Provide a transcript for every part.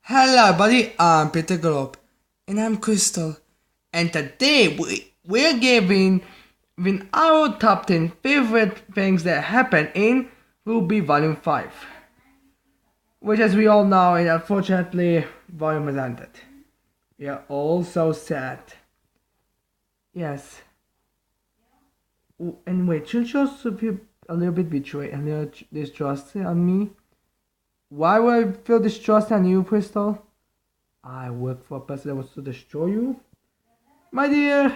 Hello, buddy. I'm Peter Globe, and I'm Crystal, and today we're giving our top 10 favorite things that happened in RWBY Volume 5, which, as we all know, is unfortunately volume has ended. We are all so sad. Yes. And wait, should you also feel a little bit betrayed, a little distrusted on me? Why would I feel distrust on you, Crystal? I work for a person that wants to destroy you? My dear,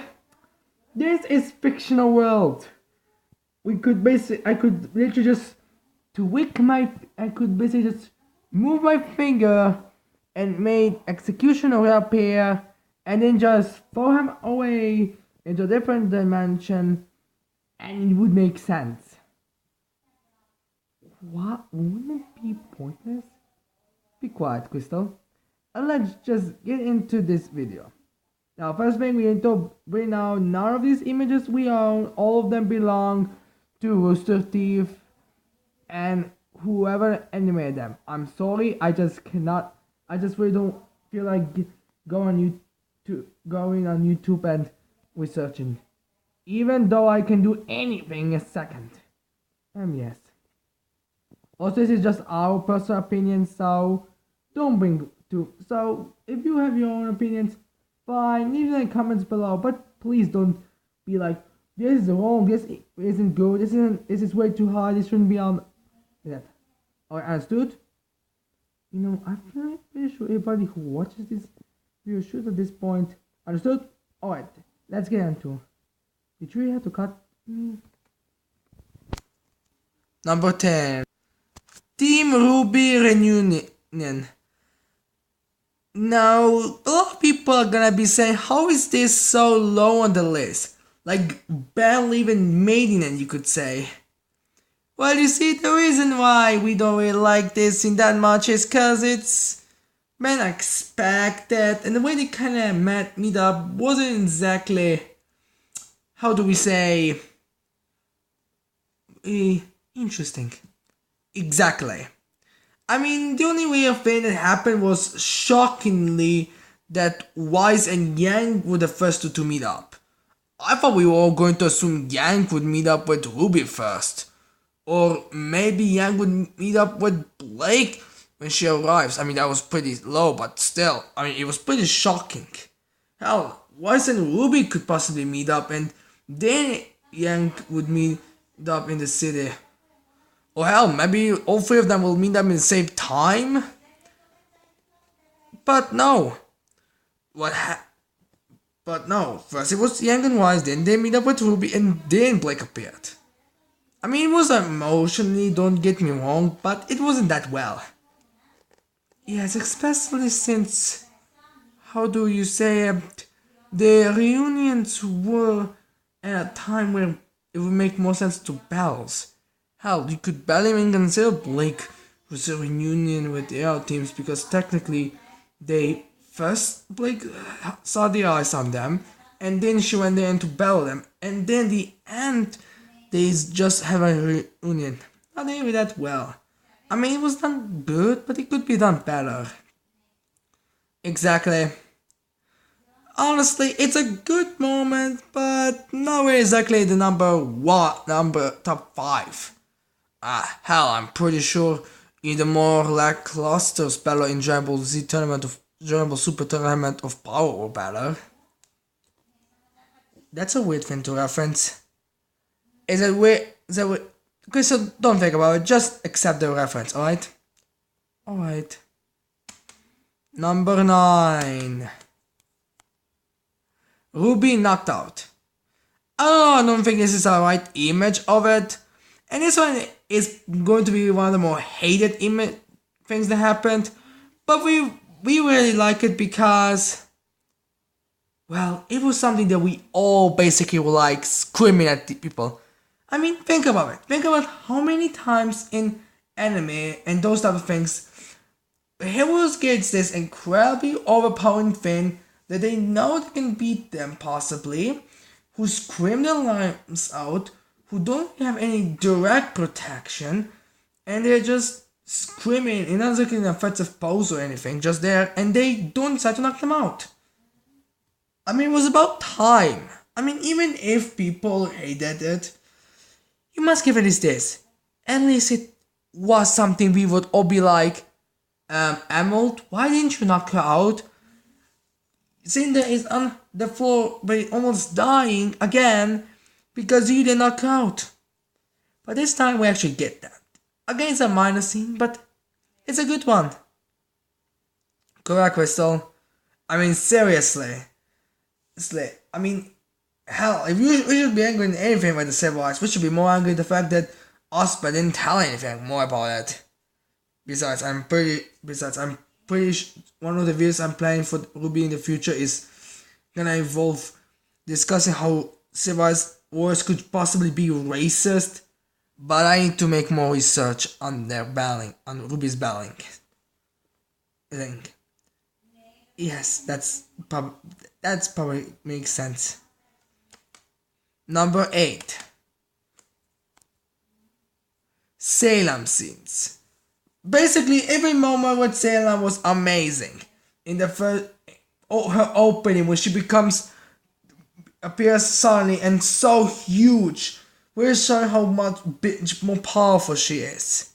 this is fictional world. I could literally just I could basically just move my finger and make executioner appear and then just throw him away into a different dimension and it would make sense. What? Wouldn't it be pointless? Be quiet, Crystal. And let's just get into this video. Now, first thing we need to bring out, none of these images we own, all of them belong to Rooster Teeth and whoever animated them. I'm sorry, I just really don't feel like going on YouTube and researching. Even though I can do anything in a second. Yes. Also, this is just our personal opinion, so don't bring to. So, if you have your own opinions, fine, leave them in the comments below. But please don't be like, this is wrong, this isn't good, this is way too hard, this shouldn't be on. That. Alright, understood? You know, I'm pretty sure everybody who watches this video should at this point. Understood? Alright, let's get into. Did you really have to cut me? Number 10. Team RWBY Reunion. Now, a lot of people are gonna be saying, how is this so low on the list? Like, barely even making it, you could say. Well, you see, the reason why we don't really like this in that much is cause it's been expected, and the way they kinda meet up wasn't exactly, how do we say, interesting. Exactly. I mean, the only real thing that happened was shockingly that Wise and Yang were the first two to meet up. I thought we were all going to assume Yang would meet up with RWBY first. Or maybe Yang would meet up with Blake when she arrives. I mean, that was pretty low, but still, I mean, it was pretty shocking. Hell, Wise and RWBY could possibly meet up and then Yang would meet up in the city. Or hell, maybe all three of them will meet up in the same time? But no. But no, first it was Yang and Wise, then they meet up with RWBY, and then Blake appeared. I mean, it was emotionally, don't get me wrong, but it wasn't that well. Yes, especially since, how do you say, the reunions were at a time where it would make more sense to battles. Hell, you could barely even consider Blake was a reunion with the other teams because technically Blake saw the eyes on them and then she went there to battle them and then the end they just have a reunion. Not really that well. I mean, it was done good, but it could be done better. Exactly. Honestly, it's a good moment, but not really exactly the number top 5. Hell, I'm pretty sure in the more lackluster spell in Dragon Ball Z Dragon Ball Super Tournament of Power or better. That's a weird thing to reference. Is it weird? Okay, so don't think about it, just accept the reference, alright? Alright. Number 9. RWBY knocked out. I don't think this is the right image of it. And this one is going to be one of the more hated things that happened. But we really like it because, well, it was something that we all basically were like screaming at the people. I mean, think about it. Think about how many times in anime and those type of things, heroes get this incredibly overpowering thing that they know they can beat them possibly, who scream their lives out, who don't have any direct protection, and they're just screaming and not looking in an offensive pose or anything, just there, and they don't decide to knock them out. I mean, it was about time. I mean, even if people hated it, you must give it this. At least it was something we would all be like, Emerald, why didn't you knock her out? Cinder is on the floor but almost dying again because you did knock her out. But this time we actually get that. Again, it's a minor scene, but it's a good one. Correct, Crystal. I mean, seriously. I mean, hell, if we should be angry at anything with the Civilized, we should be more angry at the fact that Oscar didn't tell anything more about it. Besides, I'm pretty one of the videos I'm planning for RWBY in the future is gonna involve discussing how civilized wars could possibly be racist, but I need to make more research on their battling, on RWBY's battling. I think. Yes, that's probably makes sense. Number 8. Salem scenes. Basically, every moment with Salem was amazing. In the first, her opening, when she appears suddenly and so huge, we're showing how much more powerful she is.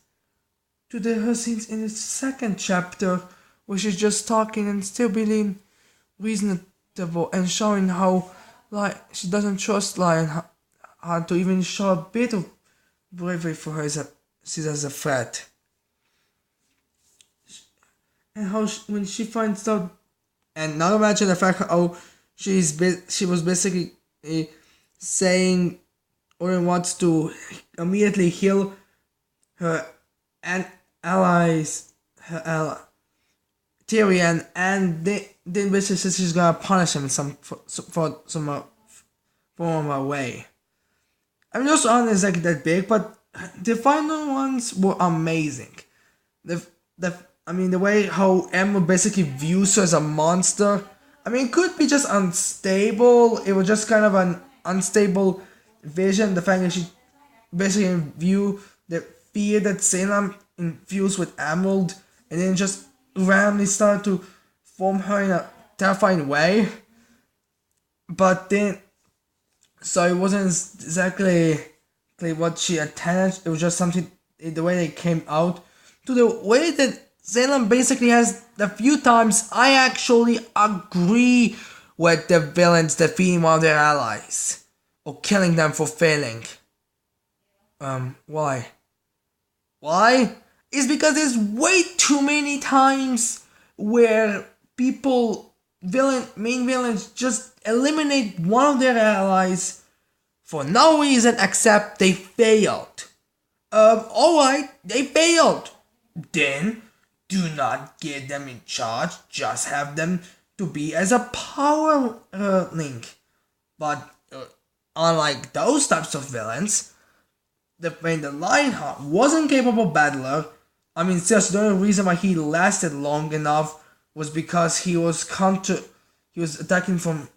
To her scenes in the second chapter, where she's just talking and still being reasonable and showing how, like, she doesn't trust Lion hard to even show a bit of bravery for her she's as a threat. And how when she finds out, and now imagine the fact how she was basically saying Orin wants to immediately heal her allies, her ally Tyrion, and then basically says she's gonna punish him in some form of a way. I mean, those aren't exactly that big, but the final ones were amazing. The way how Emma basically views her as a monster. I mean, it could be just unstable. It was just kind of an unstable vision. The fact that she basically view the fear that Salem infused with Emerald, and then just randomly started to form her in a terrifying way. But then, so it wasn't exactly what she intended. It was just something, the way they came out, to the way that Salem basically has the few times I actually agree with the villains defeating one of their allies or killing them for failing. Why? Why? It's because there's way too many times where main villains just eliminate one of their allies for no reason except they failed. Alright, they failed. Then do not get them in charge, just have them to be as a power link. But unlike those types of villains, when the Lionheart wasn't capable battler, I mean, seriously, the only reason why he lasted long enough was because he was attacking from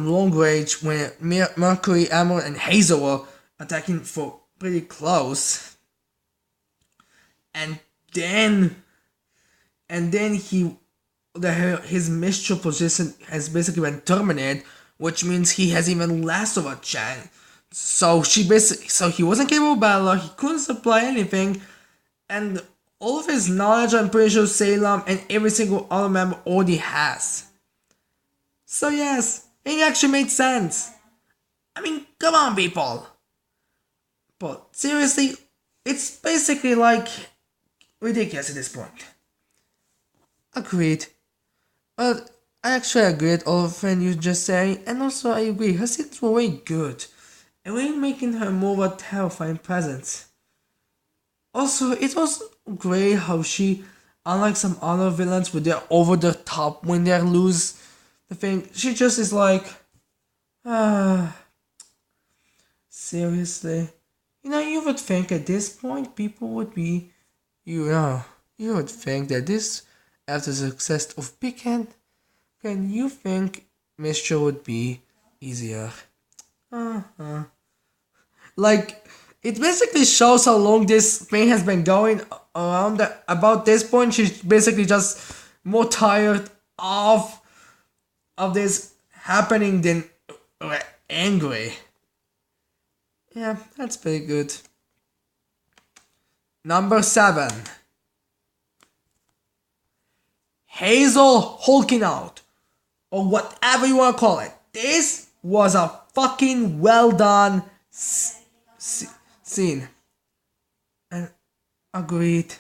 long range when Mercury, Emerald, and Hazel were attacking for pretty close. And then his Mistral position has basically been terminated, which means he has even less of a chance. So he wasn't capable of battler, he couldn't supply anything, and all of his knowledge I'm pretty sure Salem and every single other member already has. So yes, it actually made sense. I mean, come on people. But seriously, it's basically like ridiculous at this point. Agreed. But I actually agree with all of what you just saying, and also I agree, her scenes were way good, and really making her more of a terrifying presence. Also, it was great how she, unlike some other villains where they're over the top when they lose the thing, she just is like, seriously. You would think at this point people would be, you would think that this, after the success of Pickend, can you think Mistral would be easier? Like, it basically shows how long this thing has been going about this point, she's basically just more tired of this happening than angry. Yeah, that's pretty good. Number 7. Hazel hulking out, or whatever you want to call it. This was a fucking well done scene. And agreed.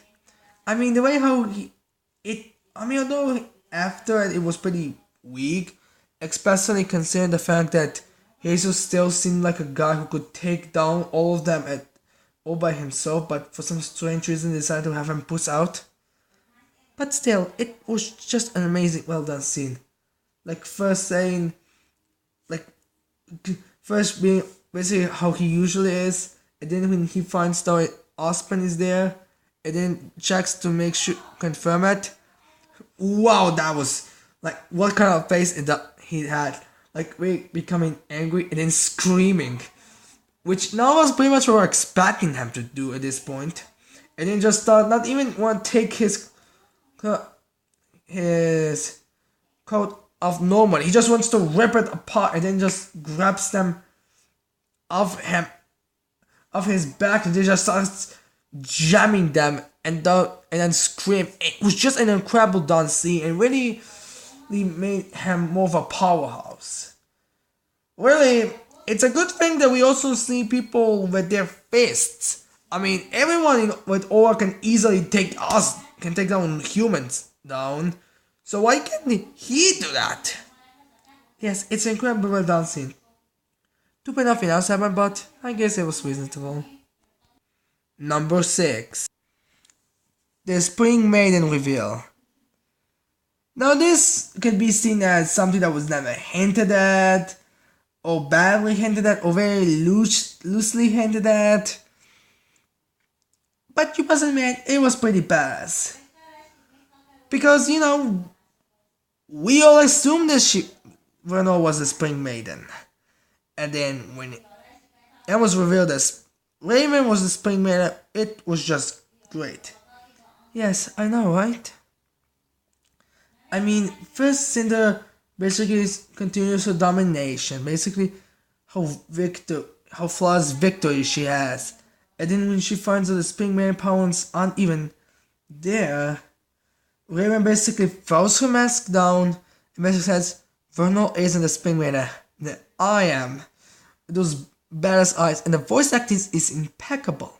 I mean, the way how although after it was pretty weak, especially considering the fact that Jesus still seemed like a guy who could take down all of them all by himself, but for some strange reason decided to have him push out. But still, it was just an amazing, well done scene. Like first being basically how he usually is, and then when he finds out Osman is there, and then checks to make sure, confirm it. Wow, that was like what kind of face he had, like becoming angry and then screaming, which now was pretty much what we're expecting him to do at this point, and then just not even want to take his coat off normally. He just wants to rip it apart and then just grabs them off his back and then just starts jamming them and then scream. It was just an incredible dance scene and really made him more of a powerhouse. Really, it's a good thing that we also see people with their fists. I mean, everyone with aura can easily take down humans down. So why can't he do that? Yes, it's an incredible well done scene. Too bad nothing else happened, but I guess it was reasonable. Number 6. The Spring Maiden reveal. Now this can be seen as something that was never hinted at, or badly hinted at, or very loosely hinted at. But you must admit, it was pretty badass. Because, we all assumed that Vernal was the Spring Maiden. And then when it was revealed as Raven was the Spring Maiden, it was just great. Yes, I know, right? I mean, first Cinder basically continues her domination. Basically, how flawless victory she has. And then when she finds that the Spring Maiden powers aren't even there, Raven basically throws her mask down and basically says, Vernal isn't the Spring Maiden, that I am. Those badass eyes, and the voice acting is impeccable.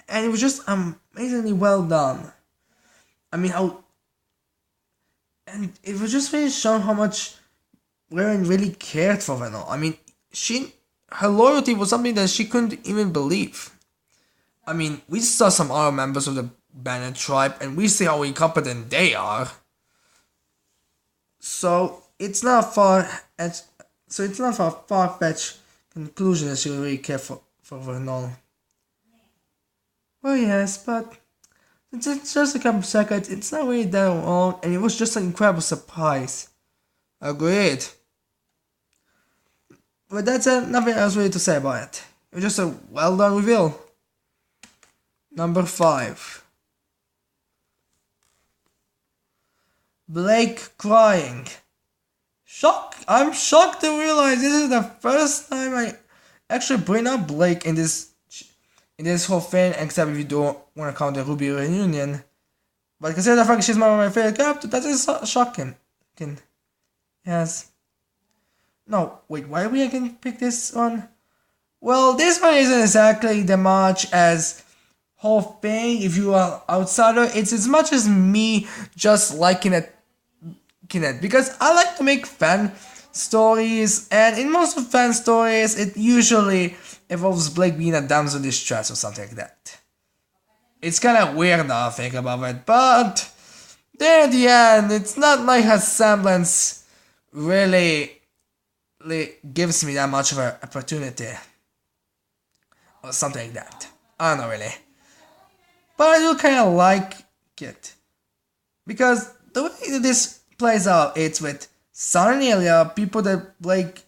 And it was just amazingly well done. I mean, and it was just really shown how much Raven really cared for Vernal. I mean, her loyalty was something that she couldn't even believe. I mean, we saw some other members of the Banner tribe, and we see how incompetent they are. So it's not a far-fetched conclusion that she really cared for Vernal. Well, yes, but it's just a couple seconds. It's not really that long, and it was just an incredible surprise. Agreed. But that's nothing else really to say about it. It was just a well done reveal. Number 5. Blake crying. I'm shocked to realize this is the first time I actually bring up Blake in this whole thing, except if you don't want to count the RWBY reunion. But consider the fact she's one of my favorite characters, that is shocking. Yes. No, wait, why we can pick this one? Well, this one isn't exactly that much as whole thing. If you are outsider, it's as much as me just liking it. Because I like to make fan stories, and in most of fan stories, it usually involves Blake being a damsel in distress or something like that. It's kind of weird now to think about it, but there at the end, it's not like her semblance really gives me that much of an opportunity or something like that. I don't know really, but I do kind of like it because the way that this plays out, it's with Sun and Ilya, people that Blake,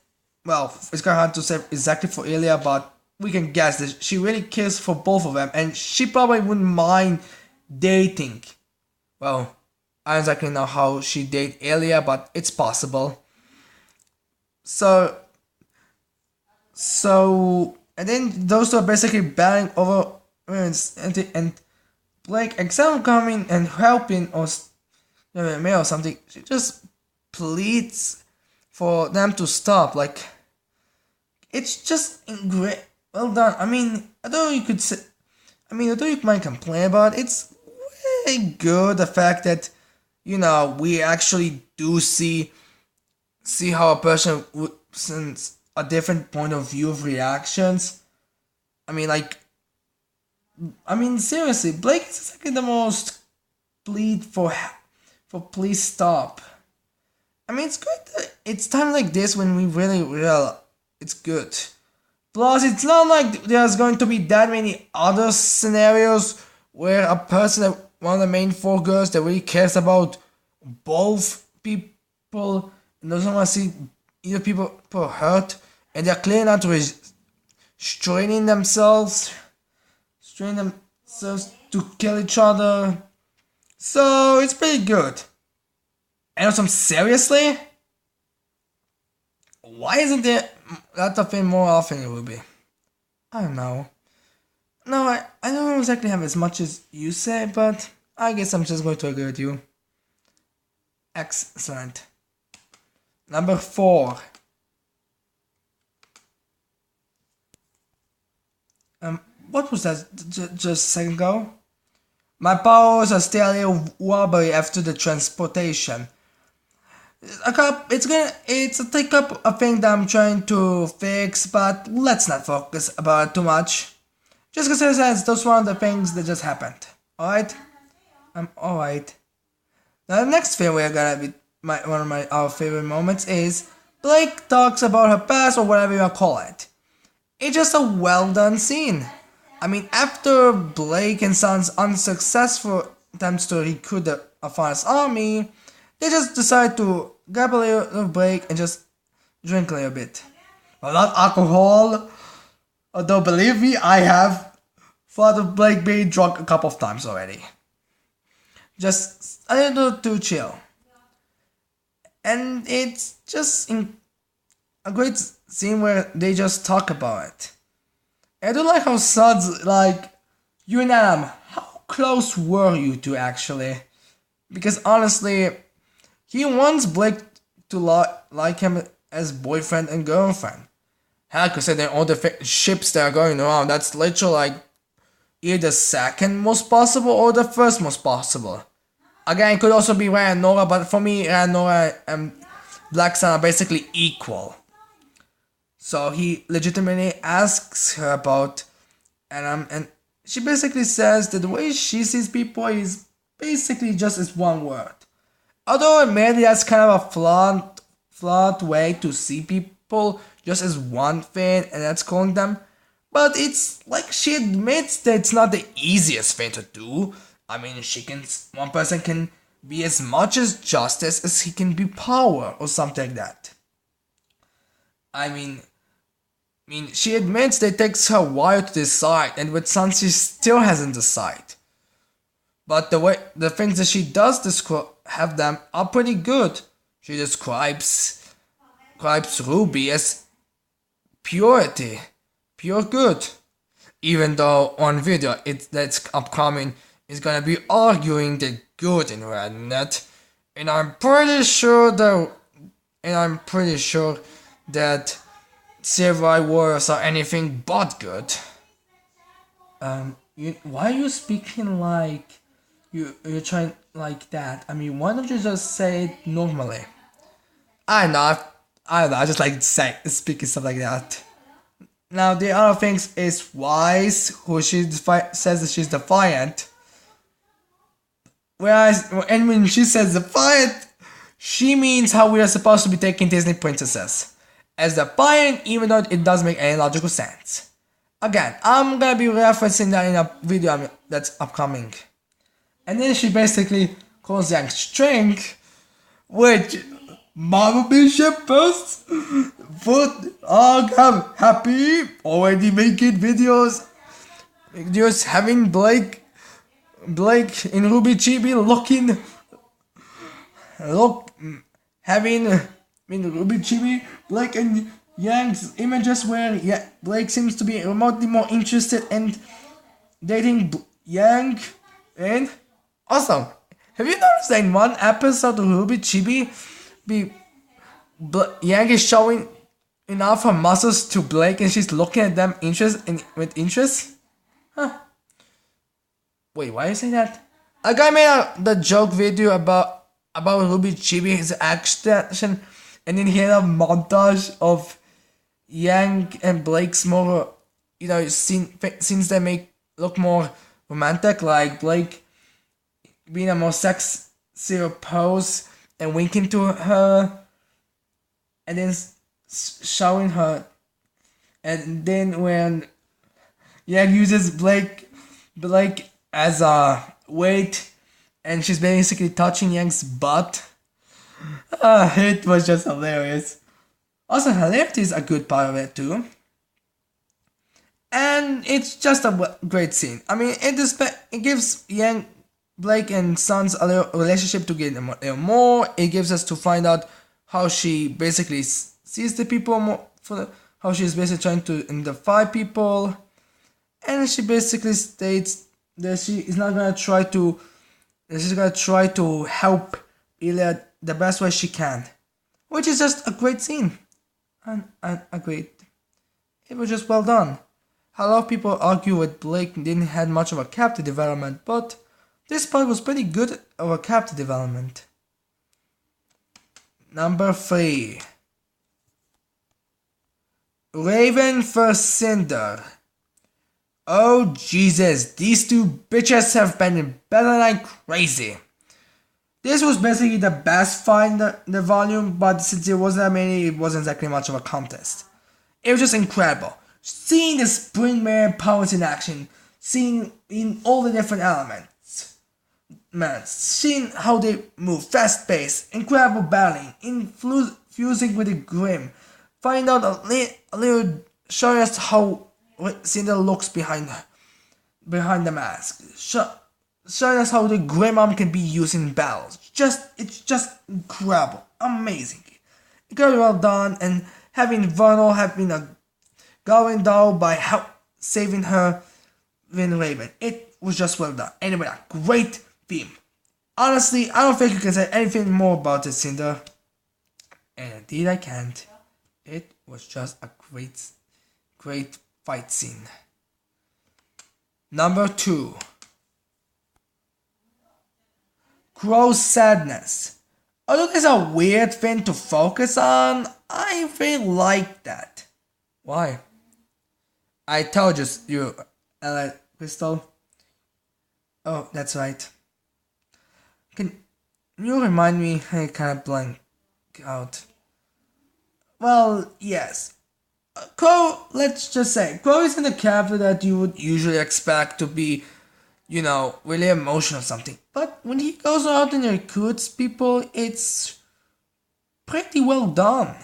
well, it's kind of hard to say exactly for Ilya, but we can guess that she really cares for both of them, and she probably wouldn't mind dating. Well, I don't exactly know how she dated Elia, but it's possible. So, and then those two are basically battling over and Blake, instead of coming and helping or mail or something, she just pleads for them to stop. Like, it's just great. Well done. I mean, although you might complain about it, it's really good the fact that we actually do see how a person since a different point of view of reactions. Seriously, Blake is exactly the most plead for please stop. It's good. It's time like this when we really realize it's good. Plus, it's not like there's going to be that many other scenarios where a person, one of the main four girls that really cares about both people and doesn't want to see either people hurt, and they're clearly not straining themselves to kill each other. So it's pretty good. And also, seriously, why isn't there that of it more often, RWBY? I don't know. No, I don't exactly have as much as you say, but I guess I'm just going to agree with you. Excellent. Number 4. What was that just a second ago? My powers are still a little wobbly after the transportation. It's a take-up a thing that I'm trying to fix, but let's not focus about it too much. Just consider that those were the things that just happened. Alright? Alright. Now the next thing we're gonna be one of our favorite moments is Blake talks about her past or whatever you want to call it. It's just a well done scene. After Blake and Son's unsuccessful attempts to recruit the Afanas army, they just decide to grab a little break and just drink a little bit. Well, not alcohol, although believe me, I have thought of Blake being drunk a couple of times already. Just a little too chill. And it's just a great scene where they just talk about it. I do like how Sud's like, you and Adam, how close were you two actually? Because honestly, he wants Blake to like him as boyfriend and girlfriend. Heck, considering all the ships that are going around, that's literally like either the second most possible or the first most possible. Again, it could also be Ryan and Nora, but for me, Ryan and Nora and Black Sun are basically equal. So he legitimately asks her about, and she basically says that the way she sees people is basically just as one word. Although maybe that's kind of a flawed way to see people, just as one thing, and that's calling them. But it's like she admits that it's not the easiest thing to do. One person can be as much as justice as he can be power or something like that. She admits that it takes her a while to decide, and with Sun she still hasn't decided. But the things that she does have them are pretty good. She describes RWBY as purity, pure good. Even though on video that's upcoming is gonna be arguing the good in Rednet, and I'm pretty sure that Samurai Warriors are anything but good. Why are you speaking like you're trying like that? Why don't you just say it normally? I don't know. I just like speaking stuff like that. Now the other things is Wise, who says that she's defiant. And when she says defiant, she means how we are supposed to be taking Disney princesses as defiant, even though it doesn't make any logical sense. Again, I'm gonna be referencing that in a video that's upcoming. And then she basically calls Yang String, which Mama Bishop posts food. Oh, I'm happy. Already making videos. Just having Blake in Ruby Chibi having in Ruby Chibi, Blake and Yang's images where Blake seems to be remotely more interested in dating Yang, and awesome. Have you noticed that in one episode of Ruby Chibi, Yang is showing enough her muscles to Blake and she's looking at them with interest? Huh. Wait, why are you saying that? A guy made the joke video about Ruby Chibi, his action, and then he had a montage of Yang and Blake's more, scenes that make look more romantic, like Blake being a more sexy pose and winking to her, and then showing her, and then when Yang uses Blake as a weight, and she's basically touching Yang's butt. It was just hilarious. Also, hilarity is a good part of it too. And it's just a great scene. I mean, it gives Blake and Son's a little relationship to get a little more. It gives us to find out how she basically sees the people more, how she's basically trying to identify people. And she basically states that she's gonna try to help Ilya the best way she can, which is just a great scene, and it was just well done. A lot of people argue that Blake didn't have much of a character development, but this part was pretty good of a character development. Number 3. Raven vs. Cinder. Oh Jesus, these two bitches have been better like crazy. This was basically the best fight in the volume, but since there wasn't that many, it wasn't exactly much of a contest. It was just incredible. Seeing the Spring Mare powers in action, seeing in all the different elements, seeing how they move, fast paced, incredible battling, fusing with the grim, find out a little, showing us how Cinder looks behind the mask, showing us how the grim arm can be used in battles. It's just incredible, amazing, very well done, and having Vernal going down by saving her with Raven. It was just well done. Anyway, a great theme. Honestly, I don't think you can say anything more about it, Cinder. And indeed I can't. It was just a great fight scene. Number 2. Crow's Sadness. Although it's a weird thing to focus on, I really like that. Why? I told you, Crystal. Oh, that's right. Can you remind me? I kind of blank out. Well, yes. Crow, let's just say, Crow isn't a character that you would usually expect to be, really emotional or something. But when he goes out and recruits people, it's pretty well done.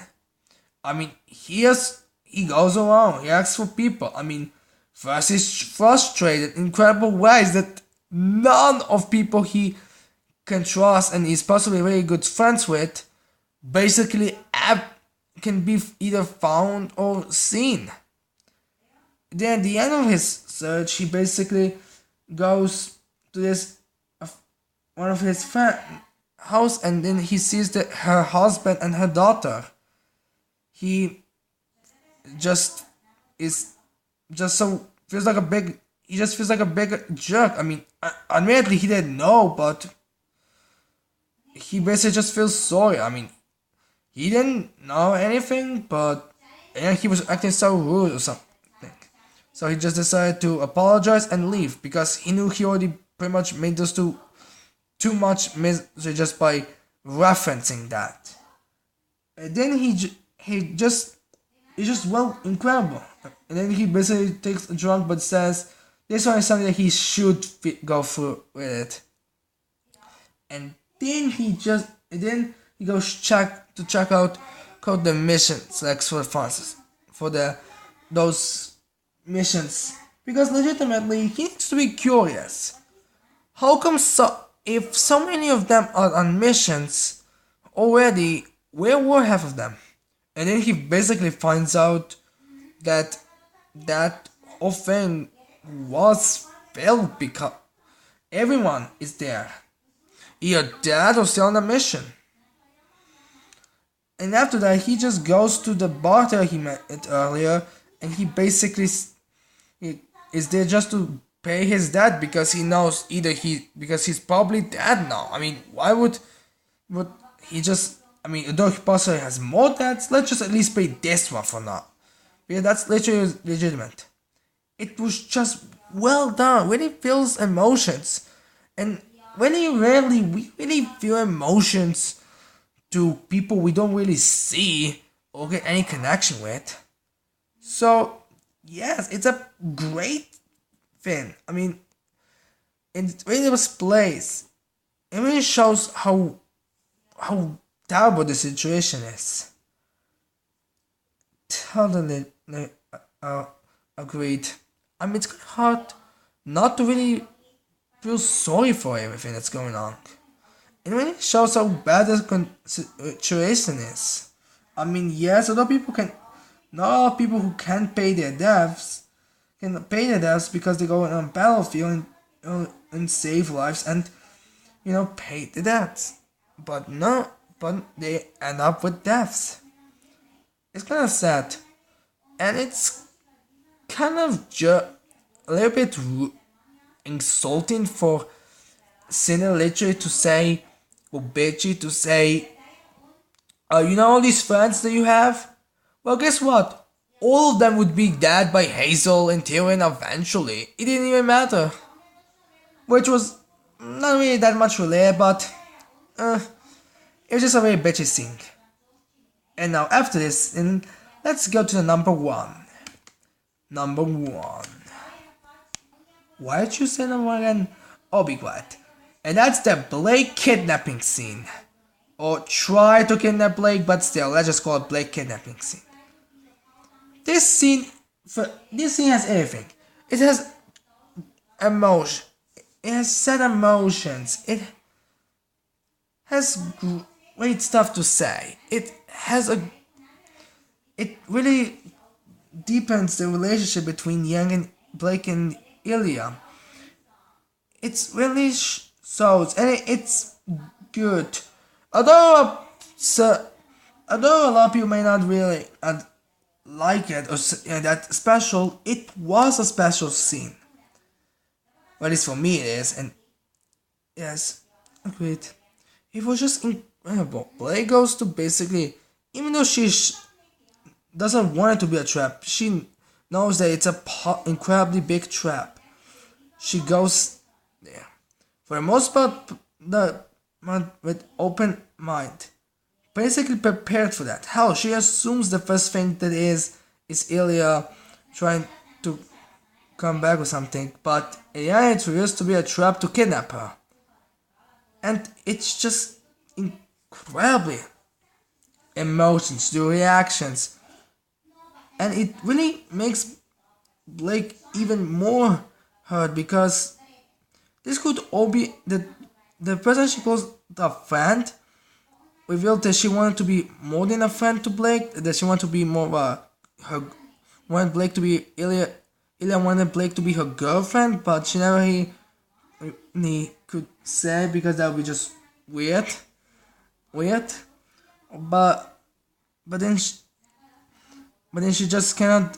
I mean, he goes around, he asks for people. I mean, first he's frustrated in incredible ways that none of people he can trust and is possibly very good friends with basically can be either found or seen. Then at the end of his search, he basically goes to this one of his house, and then he sees her husband and her daughter. He just feels like a big jerk. I mean, admittedly he didn't know, but he basically just feels sorry. I mean, he didn't know anything, but he was acting so rude or something. So he just decided to apologize and leave because he knew he already pretty much made those two too much misery just by referencing that. And then he just incredible. And then he basically takes a drunk but says this one is something that he should go through with it. And then he goes check out called the mission selects for funds for those missions, because legitimately he needs to be curious. How come if so many of them are on missions already, where were half of them? And then he basically finds out that that whole thing was failed because everyone is there, either dead or still on a mission. And after that, he just goes to the bartender he met earlier, and he basically is there just to pay his debt, because he knows because he's probably dead now. I mean, why would he just? I mean, although he possibly has more debts, let's just at least pay this one for now, because that's literally legitimate. It was just well done. Really feels emotions, and we really feel emotions to people we don't really see or get any connection with. So yes, it's a great thing. I mean, it really displays. It really shows how terrible the situation is. Totally agreed. I mean, it's kind of hard not to really feel sorry for everything that's going on. It really shows how bad the situation is. I mean, yes, not a lot of people who can't pay their debts can pay their debts because they go on a battlefield and save lives and, pay the debts. But no, but they end up with deaths. It's kind of sad. And it's kind of a little bit insulting for cinema literally to say, or bitchy to say, all these friends that you have? Well, guess what? All of them would be dead by Hazel and Tyrion eventually. It didn't even matter. Which was not really that much related, but it was just a very bitchy thing. And now after this, let's go to the number one. Number one. Why did you say number one again? Oh, be quiet. And that's the Blake kidnapping scene. Or try to kidnap Blake, but still, let's just call it Blake kidnapping scene. This scene has everything. It has emotion. It has sad emotions. It has great stuff to say. It really deepens the relationship between Young and Blake and Ilya. It's really shows, and it's good. Although a lot of people may not really like it or that special, it was a special scene. Well, at least for me it is, and yes, agreed. It was just incredible. Blake goes to basically, even though she doesn't want it to be a trap, she knows that it's a incredibly big trap. She goes there. For the most part, with open mind. Basically prepared for that. Hell, she assumes the first thing that is Ilya trying to come back or something, but AI it reveals to be a trap to kidnap her. And it's just incredibly emotions, the reactions. And it really makes Blake even more hurt, because this could all be the person she calls a friend revealed that she wanted to be more than a friend to Blake, that she wanted to be more of wanted Blake to be Ilya wanted Blake to be her girlfriend, but she never he could say, because that would be just weird. But then she just cannot.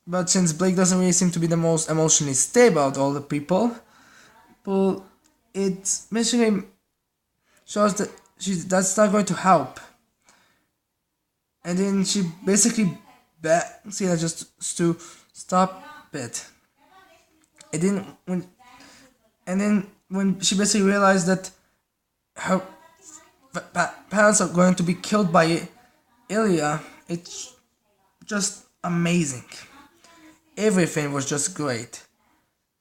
But since Blake doesn't really seem to be the most emotionally stable out of all the people, but it basically shows that that's not going to help. And then she basically begs Ilya just to stop it. And then when she basically realized that her parents are going to be killed by Ilya, it's just amazing. Everything was just great.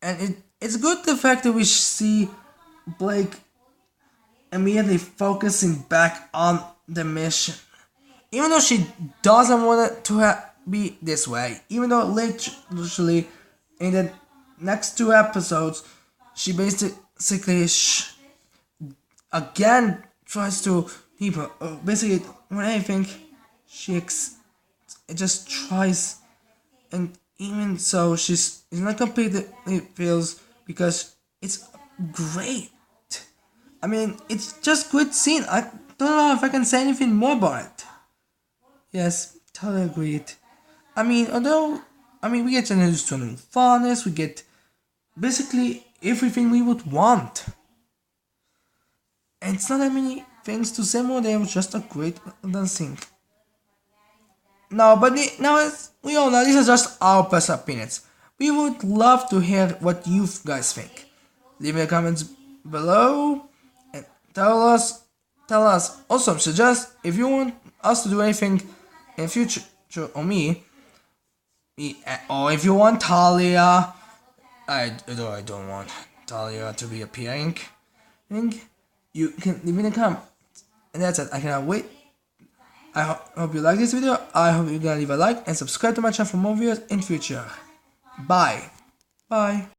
And it's good the fact that we see Blake immediately focusing back on the mission. even though she doesn't want it to be this way, even though literally in the next 2 episodes, she basically again tries to people. Basically, when I think she just tries, and even so, it's not completely feels because it's great. I mean, it's just good scene. I don't know if I can say anything more about it. Yes, totally agreed. We get introduced to new funness, we get basically everything we would want. And it's not that many things to say more, they were just a great dancing. Now, now as we all know, these are just our personal opinions. We would love to hear what you guys think. Leave in the comments below and tell us. Also, suggest if you want us to do anything in future or me, or if you want Talia. I don't want Talia to be appearing. You can leave in the comments. And that's it. I cannot wait. I hope you like this video. I hope you're gonna leave a like and subscribe to my channel for more videos in future. Bye. Bye.